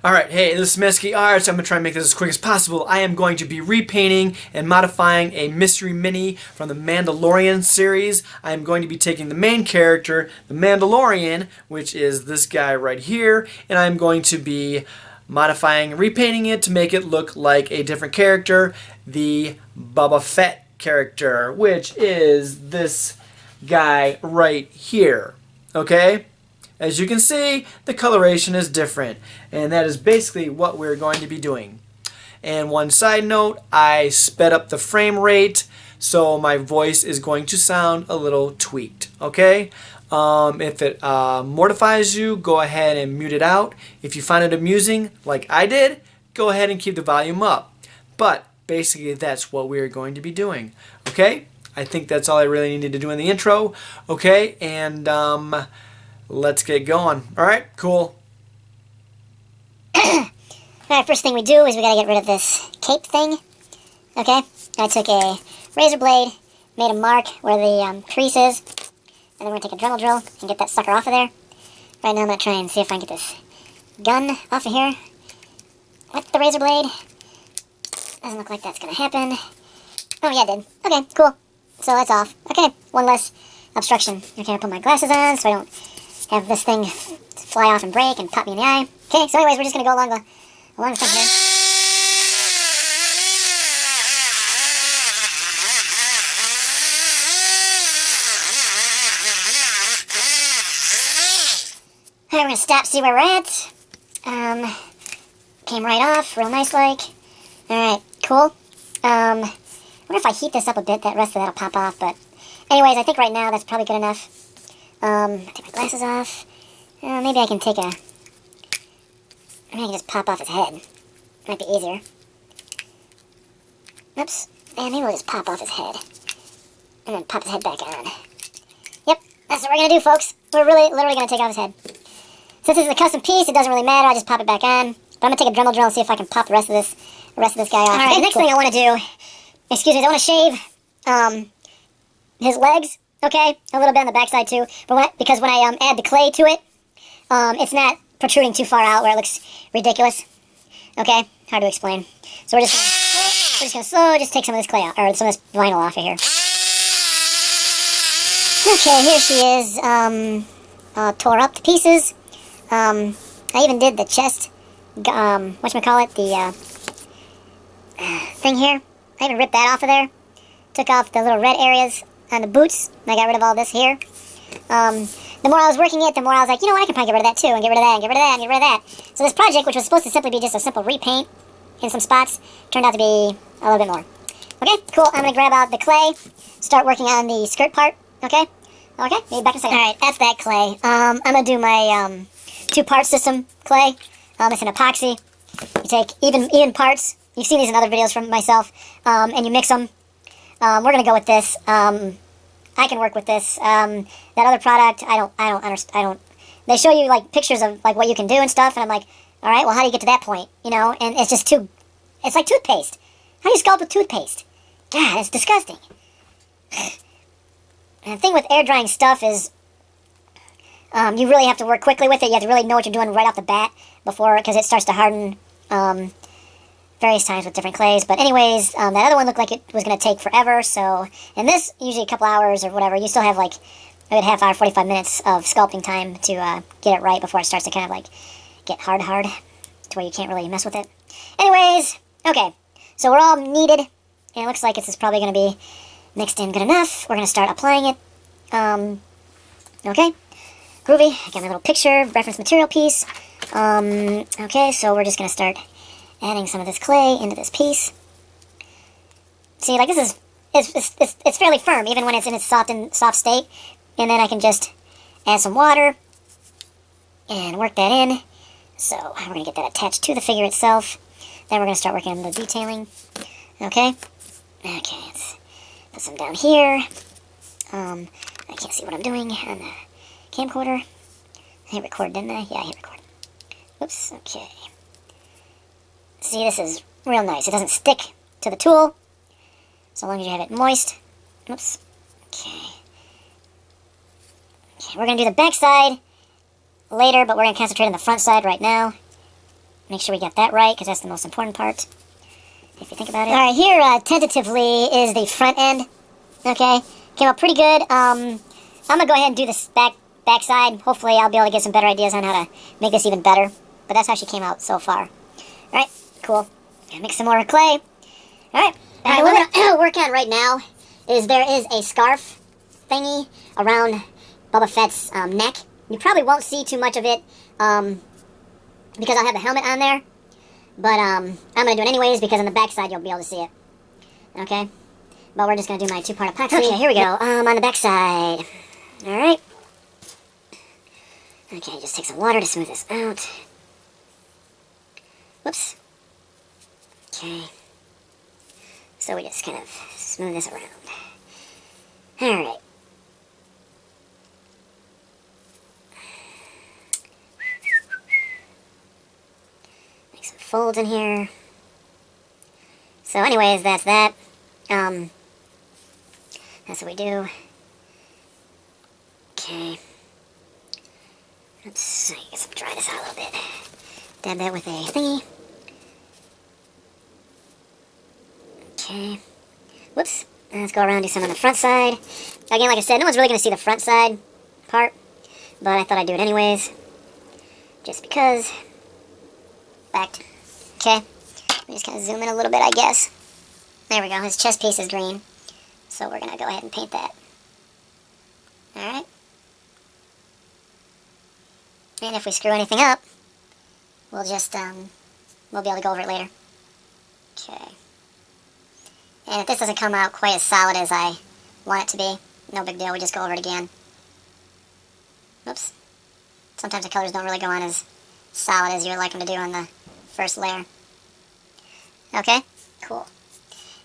Alright, hey, this is Mesky Arts. I'm going to try and make this as quick as possible. I am going to be repainting and modifying a mystery mini from the Mandalorian series. I am going to be taking the main character, the Mandalorian, which is this guy right here, and I'm going to be modifying and repainting it to make it look like a different character, the Boba Fett character, which is this guy right here. Okay? As you can see, the coloration is different, and that is basically what we're going to be doing. And one side note, I sped up the frame rate, so my voice is going to sound a little tweaked, okay? If it mortifies you, go ahead and mute it out. If you find it amusing, like I did, go ahead and keep the volume up. But basically, that's what we're going to be doing, okay? I think that's all I really needed to do in the intro, okay? And, let's get going. Alright, cool. Alright, first thing we do is we gotta get rid of this cape thing. Okay? I took a razor blade, made a mark where the crease is, and then we're gonna take a Dremel drill and get that sucker off of there. Right now I'm gonna try and see if I can get this gun off of here with the razor blade. Doesn't look like that's gonna happen. Oh yeah, it did. Okay, cool. So that's off. Okay, one less obstruction. Okay, I put my glasses on so I don't have this thing fly off and break and pop me in the eye. Okay, so anyways, we're just going to go along the thing here. Alright, we're going to stop, see where we're at. Came right off, real nice like. Alright, cool. I wonder if I heat this up a bit, that rest of that'll pop off, but anyways, I think right now that's probably good enough. Take my glasses off. Maybe I can take a... Maybe I can just pop off his head. Might be easier. Oops. And maybe we'll just pop off his head. And then pop his head back on. Yep, that's what we're gonna do, folks. We're literally gonna take off his head. Since this is a custom piece, it doesn't really matter. I'll just pop it back on. But I'm gonna take a Dremel drill and see if I can pop the rest of this guy off. Alright, next thing I want to do... Excuse me, I want to shave, his legs. Okay, a little bit on the backside too, but because when I add the clay to it, it's not protruding too far out where it looks ridiculous. Okay, hard to explain. So we're just gonna slowly just take some of this clay out, or some of this vinyl off of here. Okay, here she is, tore up to pieces. I even did the chest, whatchamacallit, the thing here. I even ripped that off of there. Took off the little red areas on the boots, and I got rid of all this here. The more I was working it, the more I was like, you know what, I can probably get rid of that too, and get rid of that, and get rid of that, and get rid of that. So this project, which was supposed to simply be just a simple repaint in some spots, turned out to be a little bit more. Okay, cool, I'm going to grab out the clay, start working on the skirt part, okay? Okay, maybe back in a second. Alright, that's that clay. I'm going to do my two-part system clay. It's an epoxy. You take even parts. You've seen these in other videos from myself, and you mix them. We're going to go with this. I can work with this. That other product, I don't understand. They show you like pictures of like what you can do and stuff, and I'm like, all right, well, how do you get to that point? You know, and it's just it's like toothpaste. How do you sculpt with toothpaste? God, it's disgusting. And the thing with air drying stuff is, you really have to work quickly with it. You have to really know what you're doing right off the bat because it starts to harden. Various times with different clays, but anyways, that other one looked like it was going to take forever, so, and this, usually a couple hours or whatever, you still have like a good half hour, 45 minutes of sculpting time to get it right before it starts to kind of like get hard to where you can't really mess with it. Anyways, okay, so we're all kneaded, and it looks like this is probably going to be mixed in good enough. We're going to start applying it. Okay, groovy. I got my little picture, reference material piece. Okay, so we're just going to start adding some of this clay into this piece. See, like this is, it's fairly firm, even when it's in its soft state. And then I can just add some water and work that in. So we're going to get that attached to the figure itself. Then we're going to start working on the detailing. Okay. Okay, let's put some down here. I can't see what I'm doing on the camcorder. I hit record, didn't I? Yeah, I hit record. Oops, okay. See, this is real nice. It doesn't stick to the tool, so long as you have it moist. Oops. Okay. Okay, we're going to do the back side later, but we're going to concentrate on the front side right now. Make sure we get that right, because that's the most important part, if you think about it. Alright, here, tentatively, is the front end. Okay, came out pretty good. I'm going to go ahead and do this backside. Hopefully I'll be able to get some better ideas on how to make this even better. But that's how she came out so far. Alright, cool. Gonna mix some more clay. Alright, what I'm going to work on right now is there is a scarf thingy around Boba Fett's neck. You probably won't see too much of it because I'll have the helmet on there. But I'm going to do it anyways because on the backside you'll be able to see it. Okay? But we're just going to do my two-part epoxy. Okay, here we go. On the backside. Alright. Okay, just take some water to smooth this out. Whoops. Okay. So we just kind of smooth this around. Alright. Make some folds in here. So anyways, that's that. That's what we do. Okay. Let's, I guess I'll dry this out a little bit. Dab that with a thingy. Okay. Whoops. Let's go around and do some on the front side. Again, like I said, no one's really going to see the front side part, but I thought I'd do it anyways. Just because. Back. Okay. We just kind of zoom in a little bit, I guess. There we go. His chest piece is green. So we're going to go ahead and paint that. Alright. And if we screw anything up, we'll just, we'll be able to go over it later. Okay. And if this doesn't come out quite as solid as I want it to be, no big deal, we just go over it again. Oops. Sometimes the colors don't really go on as solid as you would like them to do on the first layer. Okay, cool.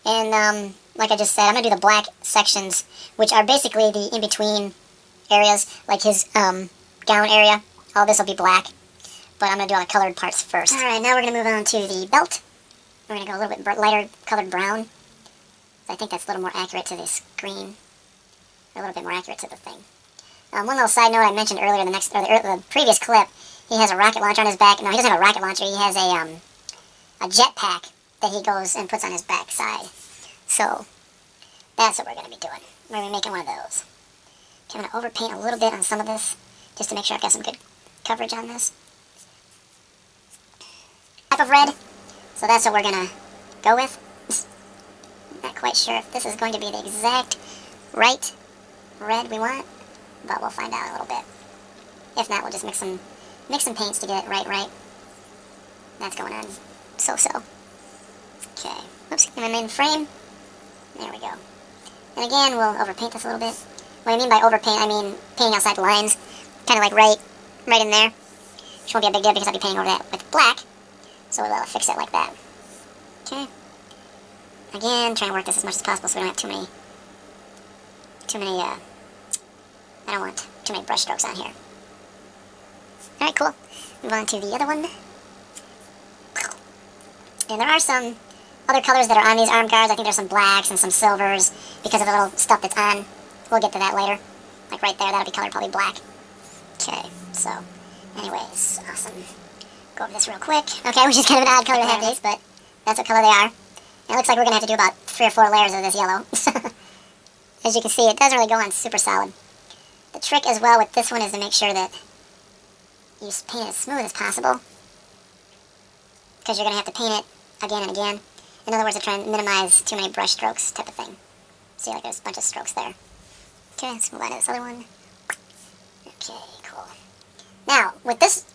And, like I just said, I'm going to do the black sections, which are basically the in-between areas, like his, gown area. All this will be black, but I'm going to do all the colored parts first. Alright, now we're going to move on to the belt. We're going to go a little bit lighter colored brown. I think that's a little more accurate to the screen. Or a little bit more accurate to the thing. One little side note I mentioned earlier in the previous clip, he has a rocket launcher on his back. No, he doesn't have a rocket launcher. He has a jetpack that he goes and puts on his back side. So, that's what we're going to be doing. We're going to be making one of those. Okay, I'm going to overpaint a little bit on some of this, just to make sure I've got some good coverage on this. Type of red. So that's what we're going to go with. Not quite sure if this is going to be the exact right red we want, but we'll find out in a little bit. If not, we'll just mix some paints to get it right. That's going on so-so. Okay, oops, in my main frame. There we go. And again, we'll overpaint this a little bit. What I mean by overpaint, I mean painting outside the lines, kind of like right in there. Which won't be a big deal because I'll be painting over that with black, so we'll fix it like that. Okay. Again, try and work this as much as possible so we don't have too many, I don't want too many brush strokes on here. Alright, cool. Move on to the other one. And there are some other colors that are on these arm guards. I think there's some blacks and some silvers because of the little stuff that's on. We'll get to that later. Like right there, that'll be colored probably black. Okay, so, anyways, awesome. Go over this real quick. Okay, which is kind of an odd color to have these, but that's what color they are. It looks like we're going to have to do about 3 or 4 layers of this yellow. As you can see, it doesn't really go on super solid. The trick as well with this one is to make sure that you paint it as smooth as possible. Because you're going to have to paint it again and again. In other words, to try and minimize too many brush strokes type of thing. See, like there's a bunch of strokes there. Okay, let's move on to this other one. Okay, cool. Now, with this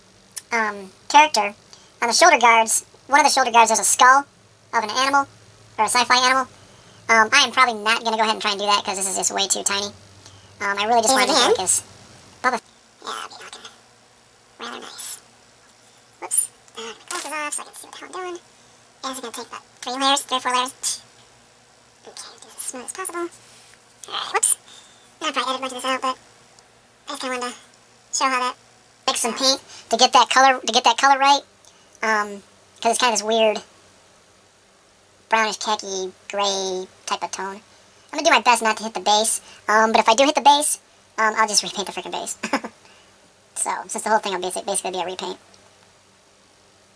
character, on the shoulder guards, one of the shoulder guards has a skull of an animal, or a sci-fi animal. I am probably not going to go ahead and try and do that because this is just way too tiny. I really just wanted to make this Boba Fett. Yeah, I'll be looking rather nice. Whoops. Glasses off so I can see what the hell I'm doing. And it's going to take about 3 or 4 layers. Okay, do this as smooth as possible. Alright, whoops. I'll probably edit much of this out, but I just kind of wanted to show how that mix some paint to get that color right. Because it's kind of this weird brownish khaki gray type of tone. I'm going to do my best not to hit the base, but if I do hit the base, I'll just repaint the freaking base. So, since the whole thing will basically be a repaint.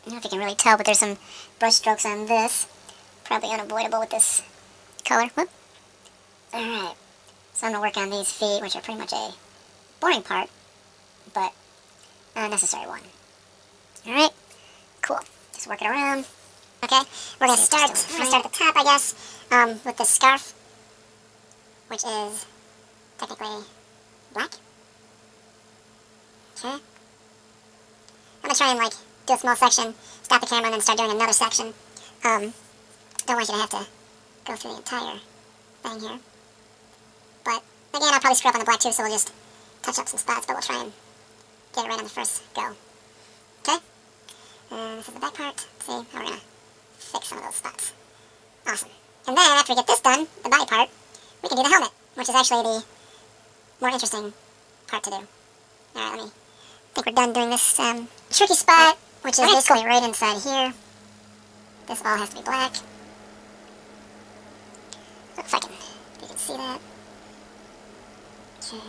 don't know if you can really tell, but there's some brush strokes on this. Probably unavoidable with this color. Whoop. Alright, so I'm going to work on these feet, which are pretty much a boring part, but a necessary one. Alright, cool. Just work it around. Okay, we're going to start at the top, I guess, with this scarf, which is technically black. Okay. I'm going to try and, like, do a small section, stop the camera, and then start doing another section. Don't want you to have to go through the entire thing here. But, again, I'll probably screw up on the black too, so we'll just touch up some spots, but we'll try and get it right on the first go. Okay? And this is the back part. See how we're going to fix some of those spots. Awesome. And then, after we get this done, the body part, we can do the helmet, which is actually the more interesting part to do. Alright, I think we're done doing this tricky spot, which is basically right inside here. This all has to be black. If you can see that. Okay.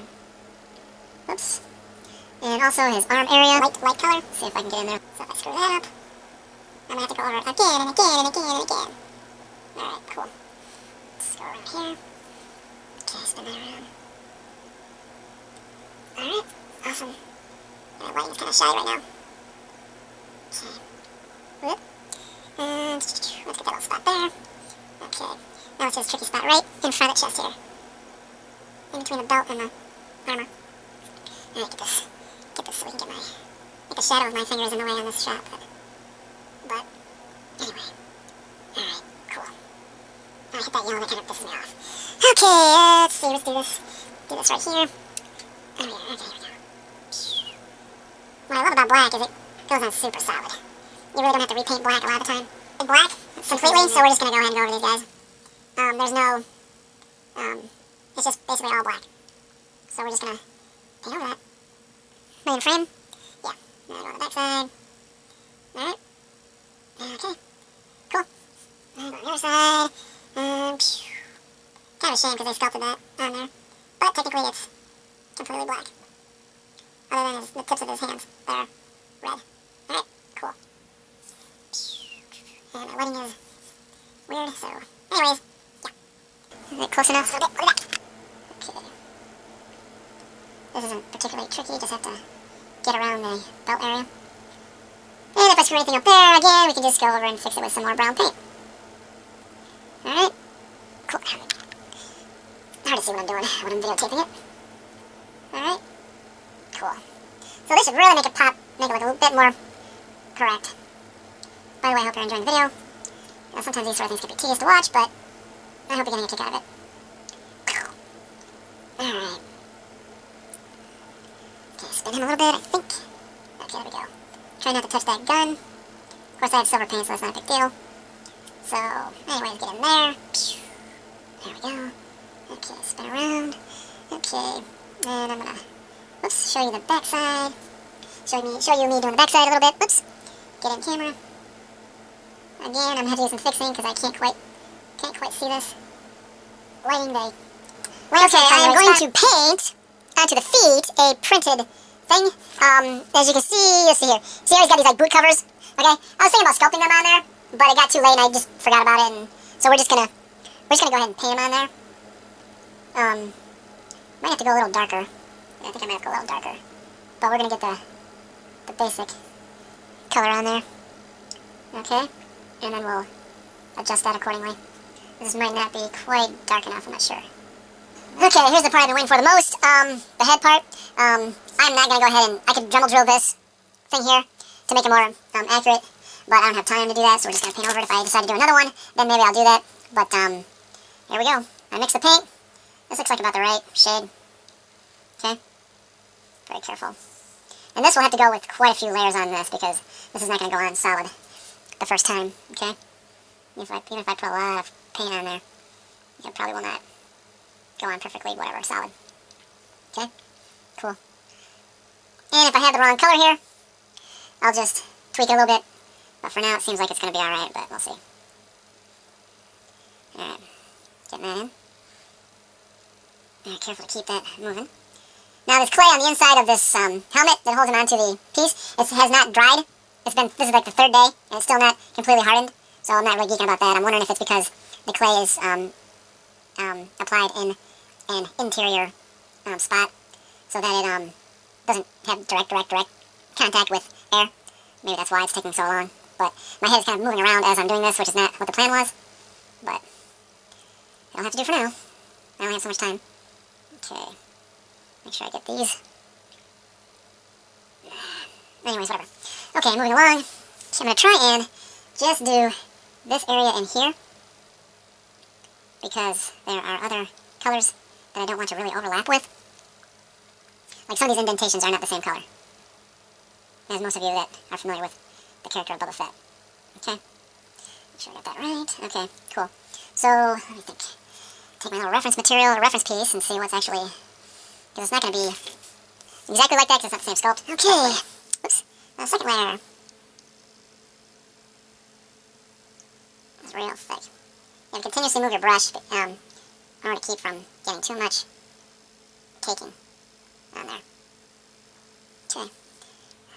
Oops. And also his arm area, light color. See if I can get in there. So if I screw that up, I'm going to have to go over it again and again and again and again. Alright, cool. Let's go around here. Okay, spin that around. Alright, awesome. Lighting's kind of shy right now. Okay. Whoop. And let's get that little spot there. Okay. Now it's his tricky spot right in front of the chest here. In between the belt and the armor. Alright, get this so we can get the shadow of my fingers in the way on this shot. But anyway. Alright, cool. I hit that yellow, that kind of pisses me off. Okay, let's see, let's do this. Do this right here. Oh yeah, okay, here we go. What I love about black is it goes on super solid. You really don't have to repaint black a lot of the time. In black, completely, so we're just going to go ahead and go over these guys. There's no, it's just basically all black. So we're just going to paint over that. Main frame, yeah. Now go on the back side. Alright. Okay, cool. And go on the other side. Kind of a shame because they sculpted that on there. But technically it's completely black. Other than the tips of his hands that are red. Alright, cool. And my lighting is weird, so anyways, yeah. Is it close enough? Look at that. Okay. This isn't particularly tricky, just have to get around the belt area. And if I screw anything up there, again, we can just go over and fix it with some more brown paint. Alright. Cool. Hard to see what I'm doing when I'm videotaping it. Alright. Cool. So this should really make it pop, make it look a little bit more correct. By the way, I hope you're enjoying the video. You know, sometimes these sort of things can be tedious to watch, but I hope you're getting a kick out of it. Alright. Okay, spin him a little bit, I think. Okay, there we go. Try not to touch that gun. Of course, I have silver paint, so that's not a big deal. So, anyways, get in there. There we go. Okay, spin around. Okay, and I'm gonna, whoops, show you the back side. Show you me doing the back side a little bit. Whoops. Get in camera. Again, I'm gonna have to do some fixing because I can't quite see this. Lighting day. Okay, I am going to paint onto the feet a printed thing. As you can see, you'll see here. See how he's got these like boot covers? Okay, I was thinking about sculpting them on there, but it got too late and I just forgot about it. And so we're just gonna go ahead and paint them on there. Might have to go a little darker. Yeah, I think I might have to go a little darker. But we're gonna get the basic color on there. Okay, and then we'll adjust that accordingly. This might not be quite dark enough, I'm not sure. Okay, here's the part I've been waiting for the most, the head part. I'm not going to go ahead and, I could Dremel drill this thing here to make it more accurate, but I don't have time to do that, so we're just going to paint over it. If I decide to do another one, then maybe I'll do that, but here we go. I mix the paint. This looks like about the right shade. Okay, very careful. And this will have to go with quite a few layers on this, because this is not going to go on solid the first time, okay? Even if I put a lot of paint on there, it probably will not go on perfectly, whatever, solid. Okay, cool. And if I have the wrong color here, I'll just tweak it a little bit. But for now, it seems like it's going to be alright, but we'll see. Alright, getting that in. Alright, careful to keep that moving. Now, this clay on the inside of this helmet that holds him onto the piece, it has not dried this is like the third day, and it's still not completely hardened, so I'm not really geeking about that. I'm wondering if it's because the clay is applied in an interior spot, so that it doesn't have direct contact with air. Maybe that's why it's taking so long. But my head is kind of moving around as I'm doing this, which is not what the plan was. But I'll have to do for now. I only have so much time. Okay. Make sure I get these. Anyways, whatever. Okay, moving along. So I'm going to try and just do this area in here, because there are other colors that I don't want to really overlap with. Like some of these indentations are not the same color, as most of you that are familiar with the character of Boba Fett. Okay? Make sure I got that right. Okay, cool. So, let me think. Take my little reference material, a reference piece, and see what's actually... Because it's not going to be exactly like that, because it's not the same sculpt. Okay. Oops. Second layer. It's real thick. You have to continuously move your brush in order to keep from getting too much caking on there. Okay.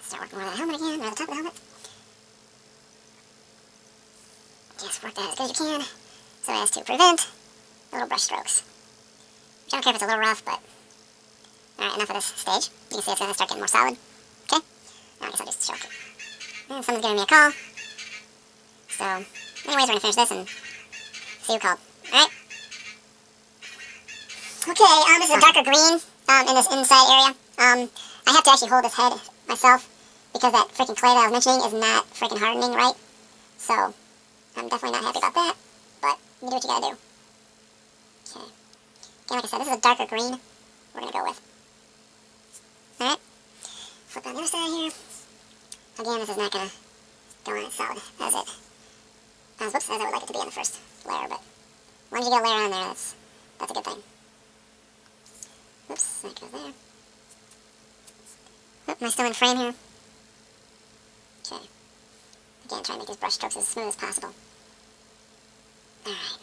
Start working over the helmet again, or the top of the helmet. Just work that as good as you can, so as to prevent little brush strokes. Which I don't care if it's a little rough, but... Alright, enough of this stage. You can see it's going to start getting more solid. Okay? Now I guess I'll just choke it. And someone's giving me a call. So, anyways, we're going to finish this and see who called. Alright? Okay, this is a darker green in this inside area. I have to actually hold this head myself, because that freaking clay that I was mentioning is not freaking hardening right. So, I'm definitely not happy about that, but you do what you gotta do. Okay. Again, like I said, this is a darker green we're gonna go with. Alright. Flip on the other side here. Again, this is not gonna go on as solid as I would like it to be in the first layer, but once you get a layer on there, that's a good thing. Oops, that goes there. Oop, am I still in frame here? Okay. Again, try to make these brush strokes as smooth as possible. Alright.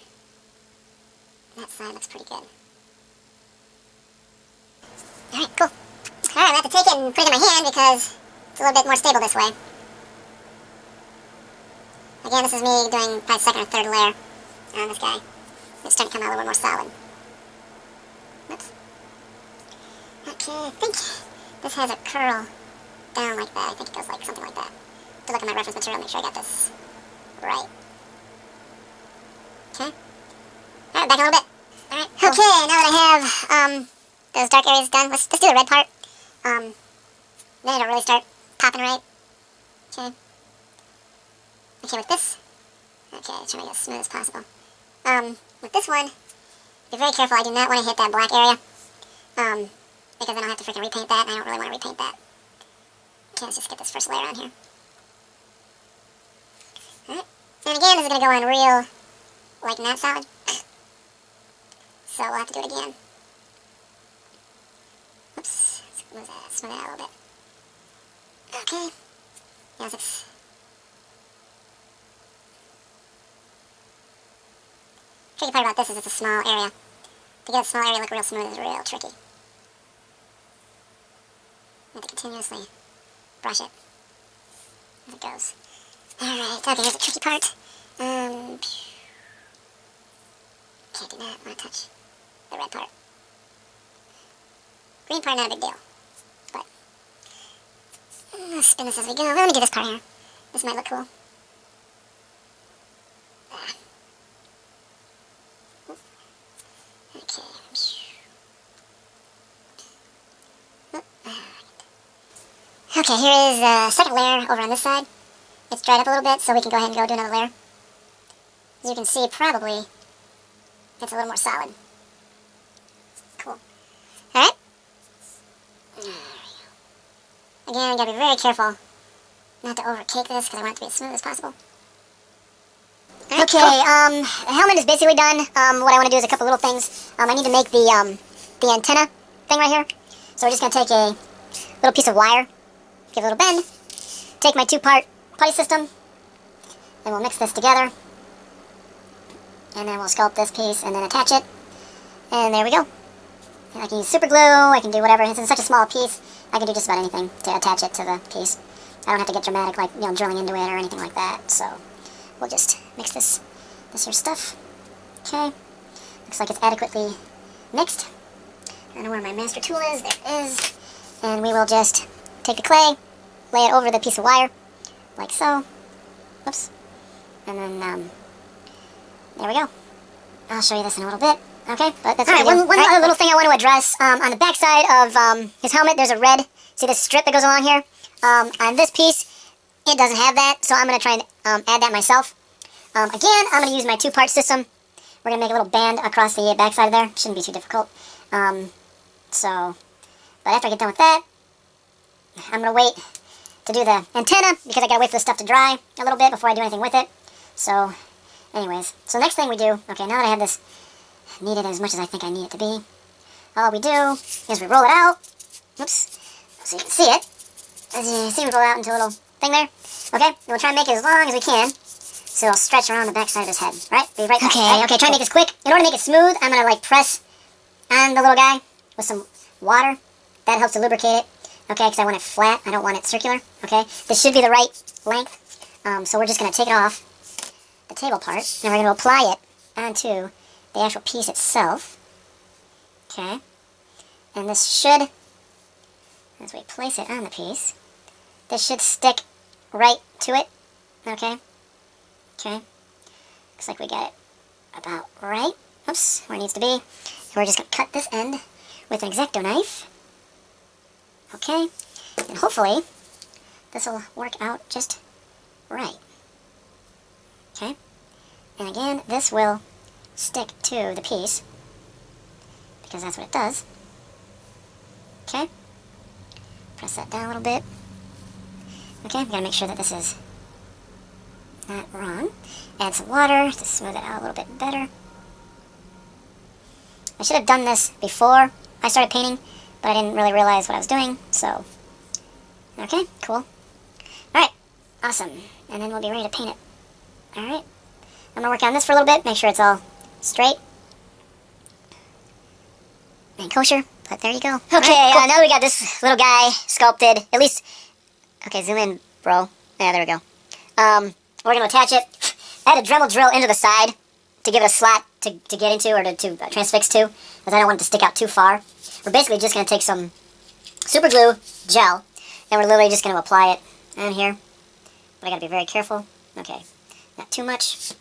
That side looks pretty good. Alright, cool. Alright, I have to take it and put it in my hand because it's a little bit more stable this way. Again, this is me doing probably second or third layer on this guy. It's starting to come out a little more solid. Oops. Okay, I think this has a curl down like that. I think it goes like something like that. To look at my reference material, make sure I got this right. Okay. Alright, back a little bit. Alright, cool. Okay, now that I have those dark areas done, let's do the red part. Then it'll really start popping right. Okay. Okay, with this. Okay, try to make it as smooth as possible. With this one, be very careful. I do not want to hit that black area. Because then I'll have to freaking repaint that, and I don't really want to repaint that. Okay, let's just get this first layer on here. Alright. And again, this is going to go on real, like, not solid. So we'll have to do it again. Oops. Let's smooth that out a little bit. Okay. Yeah, it's... Tricky part about this is it's a small area. To get a small area look real smooth is real tricky. You have to continuously brush it as it goes. Alright, okay, here's the tricky part. Okay, do not want to touch the red part. Green part, not a big deal. But, let's spin this as we go. Let me do this part here. This might look cool. Okay. Okay, here is a second layer over on this side. It's dried up a little bit, so we can go ahead and go do another layer. As you can see, probably it's a little more solid. Cool. Alright. Again, I gotta be very careful not to overcake this, because I want it to be as smooth as possible. Okay, the helmet is basically done. What I want to do is a couple little things. I need to make the antenna thing right here. So we're just going to take a little piece of wire, give it a little bend, take my two-part putty system, and we'll mix this together. And then we'll sculpt this piece and then attach it. And there we go. I can use super glue, I can do whatever. It's in such a small piece, I can do just about anything to attach it to the piece. I don't have to get dramatic, like, drilling into it or anything like that. So we'll just mix this here stuff. Okay. Looks like it's adequately mixed. I don't know where my master tool is. There it is. And we will just take the clay, lay it over the piece of wire, like so. Whoops. And then, there we go. I'll show you this in a little bit. Okay, but that's all right. One other little thing I want to address. On the back side of his helmet, there's a red, see this strip that goes along here? On this piece, it doesn't have that, so I'm going to try and add that myself. Again, I'm going to use my two-part system. We're going to make a little band across the back side of there. Shouldn't be too difficult. But after I get done with that, I'm going to wait to do the antenna, because I got to wait for the stuff to dry a little bit before I do anything with it. So, anyways, so next thing we do, okay, now that I have this kneaded as much as I think I need it to be, all we do is we roll it out. Oops. So you can see it. As you see, we roll it out into a little thing there. Okay, and we'll try and make it as long as we can, so it'll stretch around the back side of his head. Right? Be right back. Okay, right? Okay, try and make this quick. In order to make it smooth, I'm going to, like, press on the little guy with some water. That helps to lubricate it. Okay, because I want it flat. I don't want it circular. Okay, this should be the right length. So we're just going to take it off the table part, and we're going to apply it onto the actual piece itself. Okay, and this should, as we place it on the piece, this should stick right to it. Okay, okay, looks like we got it about right. Oops, where it needs to be. And we're just going to cut this end with an X-Acto knife. Okay, and hopefully this will work out just right. Okay, and again, this will stick to the piece, because that's what it does. Okay, press that down a little bit. Okay, we gotta make sure that this is not wrong. Add some water to smooth it out a little bit better. I should have done this before I started painting, but I didn't really realize what I was doing, so. Okay, cool. Alright, awesome. And then we'll be ready to paint it. Alright, I'm gonna work on this for a little bit, make sure it's all straight and kosher, but there you go. Okay, right, cool. Now that we got this little guy sculpted, at least, okay, zoom in, bro. Yeah, there we go. We're gonna attach it. I had a Dremel drill into the side to give it a slot to get into, or to transfix to, because I don't want it to stick out too far. We're basically just going to take some super glue gel, and we're literally just going to apply it on here. But I got to be very careful. Okay, not too much.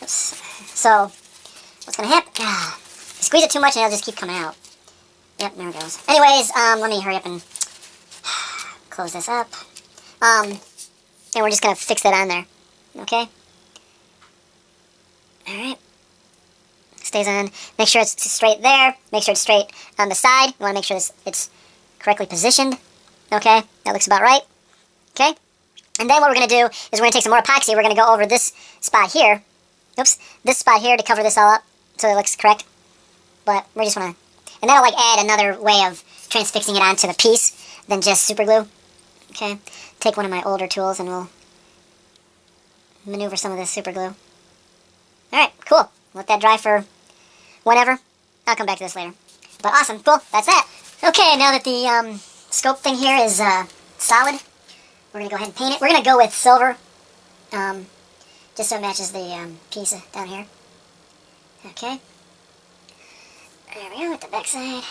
Oops. So, what's going to happen? Squeeze it too much and it'll just keep coming out. Yep, there it goes. Anyways, let me hurry up and close this up. And we're just going to fix that on there. Okay? Alright. Stays on. Make sure it's straight there. Make sure it's straight on the side. You want to make sure it's correctly positioned. Okay, that looks about right. Okay, and then what we're going to do is we're going to take some more epoxy. We're going to go over this spot here. Oops, this spot here to cover this all up so it looks correct. But we just want to, and that'll like add another way of transfixing it onto the piece than just super glue. Okay, take one of my older tools and we'll maneuver some of this super glue. Alright, cool. Let that dry for whenever. I'll come back to this later. But awesome, cool, that's that. Okay, now that the scope thing here is solid, we're going to go ahead and paint it. We're going to go with silver, just so it matches the piece down here. Okay. There we go, with the back side.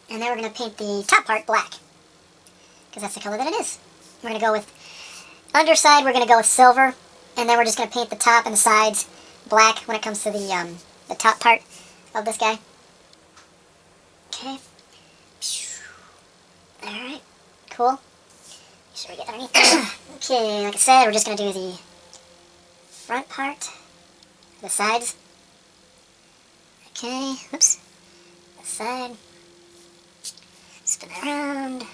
And then we're going to paint the top part black, because that's the color that it is. We're going to go with underside, we're going to go with silver, and then we're just going to paint the top and the sides black when it comes to the top part of this guy. Okay. Alright, cool. Make sure we get underneath there. Okay, like I said, we're just going to do the front part, the sides. Okay, oops. The side. Spin it around.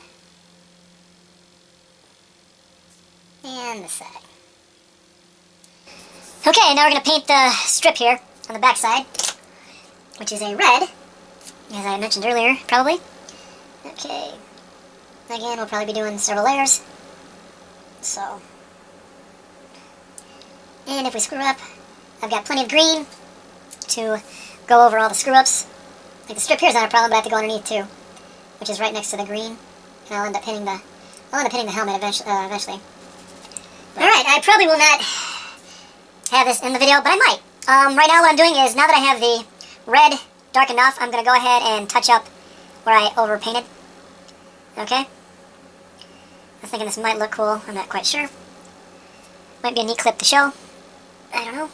And the side. Okay, now we're going to paint the strip here on the back side, which is a red, as I mentioned earlier, probably. Okay. Again, we'll probably be doing several layers. So. And if we screw up, I've got plenty of green to go over all the screw-ups. Like the strip here is not a problem, but I have to go underneath too, which is right next to the green. And I'll end up hitting the I'll end up hitting the helmet eventually. Alright, I probably will not have this in the video, but I might. Right now what I'm doing is, now that I have the red dark enough, I'm going to go ahead and touch up where I overpainted. Okay? I'm thinking this might look cool. I'm not quite sure. Might be a neat clip to show. I don't know.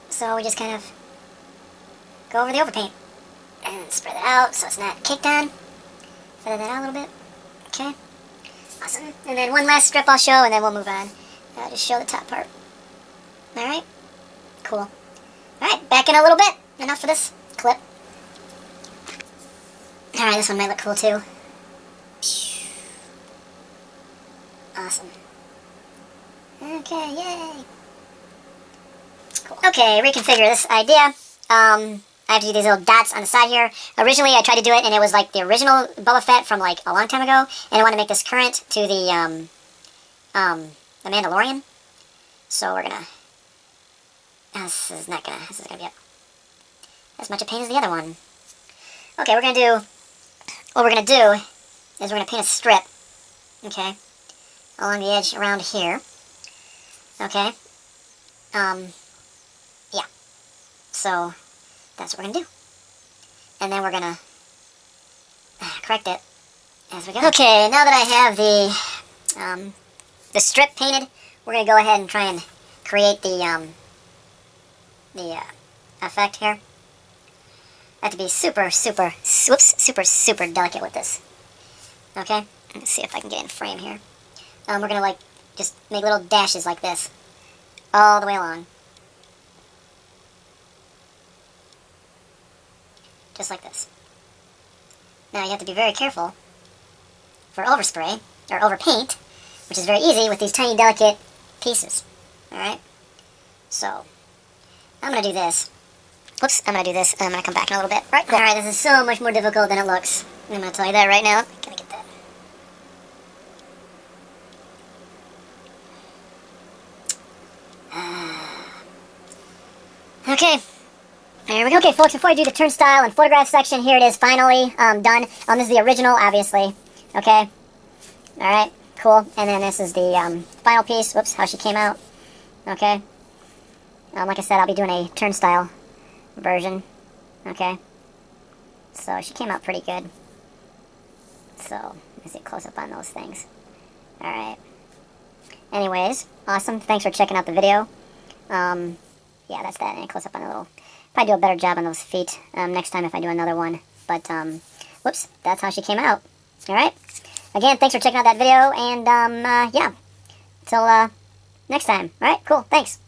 So we just kind of go over the overpaint. And spread it out so it's not caked on. Feather that out a little bit. Okay. Awesome. And then one last strip I'll show, and then we'll move on. I'll just show the top part. Alright. Cool. Alright, back in a little bit. Enough for this clip. Alright, this one might look cool too. Awesome. Okay, yay. Cool. Okay, reconfigure this idea. I have to do these little dots on the side here. Originally, I tried to do it, and it was like the original Boba Fett from like a long time ago, and I want to make this current to the Mandalorian. So we're gonna. This is gonna be as much a pain as the other one. Okay, what we're gonna do is we're gonna paint a strip. Okay, along the edge around here. Okay. Yeah. So that's what we're gonna do. And then we're gonna correct it as we go. Okay, now that I have the strip painted, we're gonna go ahead and try and create the effect here. I have to be super delicate with this. Okay, let's see if I can get in frame here. We're gonna like just make little dashes like this all the way along. Just like this. Now you have to be very careful for overspray, or overpaint, which is very easy with these tiny delicate pieces. Alright? So, I'm going to do this. Whoops, I'm going to do this, and I'm going to come back in a little bit. Right, cool. Alright, this is so much more difficult than it looks. I'm going to tell you that right now. Gotta get that. Okay. Here we go. Okay, folks, before I do the turnstile and photograph section, here it is finally done. This is the original, obviously. Okay. Alright, cool. And then this is the final piece. Whoops, how she came out. Okay. Like I said, I'll be doing a turnstile version. Okay. So she came out pretty good. So, let's see a close up on those things. Alright. Anyways, awesome. Thanks for checking out the video. Yeah, that's that. And close up on a little. Probably do a better job on those feet next time if I do another one. But, whoops, that's how she came out. Alright? Again, thanks for checking out that video. And, yeah. Till next time. Alright, cool. Thanks.